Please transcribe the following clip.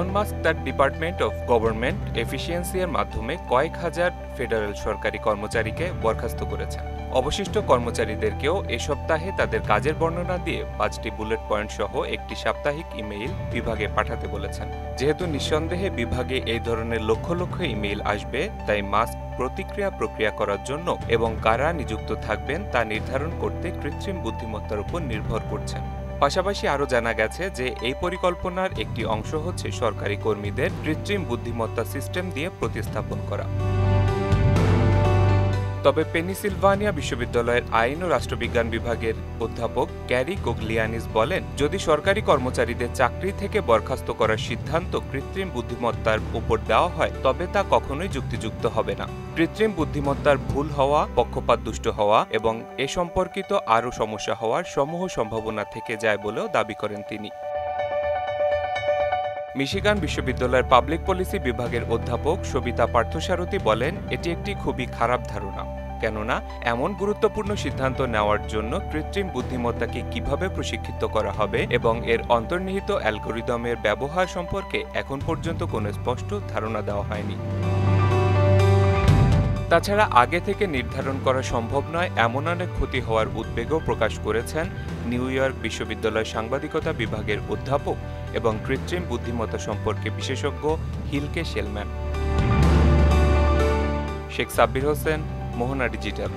Elon Musk তার department of government efficiency এর মাধ্যমে কয়েক হাজার ফেডারেল সরকারি কর্মচারীকে বরখাস্ত করেছেন। অবশিষ্ট কর্মচারীদেরকেও এ সপ্তাহে তাদের কাজের বর্ণনা দিয়ে 5টি বুলেট পয়েন্ট সহ একটি সাপ্তাহিক ইমেইল বিভাগে পাঠাতে বলেছেন। যেহেতু নিঃসন্দেহে বিভাগে এই ধরনের লক্ষ লক্ষ ইমেইল আসবে, তাই মাস্ক প্রক্রিয়া করার জন্য এবং কারা নিযুক্ত থাকবেন তা নির্ধারণ করতে কৃত্রিম বুদ্ধিমত্তার উপর নির্ভর করছেন। পাশাপাশি আরও জানা গেছে যে এই পরিকল্পনার একটি অংশ হচ্ছে সরকারি কর্মীদের কৃত্রিম বুদ্ধিমত্তা সিস্টেম দিয়ে প্রতিস্থাপন করা। তবে পেনিসিলভানিয়া বিশ্ববিদ্যালয়ের আইন ও রাষ্ট্রবিজ্ঞান বিভাগের অধ্যাপক ক্যারি কোগলিয়ানিস বলেন, যদি সরকারি কর্মচারীদের চাকরি থেকে বরখাস্ত করার সিদ্ধান্ত কৃত্রিম বুদ্ধিমত্তার উপর দেওয়া হয়, তবে তা কখনোই যুক্তিযুক্ত হবে না। কৃত্রিম বুদ্ধিমত্তার ভুল হওয়া, পক্ষপাতদুষ্ট হওয়া এবং এ সম্পর্কিত আরও সমস্যা হওয়ার সমূহ সম্ভাবনা থেকে যায় বলেও দাবি করেন তিনি। মিশিগান বিশ্ববিদ্যালয়ের পাবলিক পলিসি বিভাগের অধ্যাপক সবিতা পার্থসারথী বলেন, এটি একটি খুবই খারাপ ধারণা, কেননা এমন গুরুত্বপূর্ণ সিদ্ধান্ত নেওয়ার জন্য কৃত্রিম বুদ্ধিমত্তাকে কিভাবে প্রশিক্ষিত করা হবে এবং এর অন্তর্নিহিত অ্যালগরিদমের ব্যবহার সম্পর্কে এখন পর্যন্ত কোনো স্পষ্ট ধারণা দেওয়া হয়নি। তাছাড়া আগে থেকে নির্ধারণ করা সম্ভব নয় এমন অনেক ক্ষতি হওয়ার উদ্বেগও প্রকাশ করেছেন নিউ ইয়র্ক বিশ্ববিদ্যালয় সাংবাদিকতা বিভাগের অধ্যাপক এবং কৃত্রিম বুদ্ধিমত্তা সম্পর্কে বিশেষজ্ঞ হিলকে শেলম্যান। শেখ সাব্বির হোসেন, মোহনা ডিজিটাল।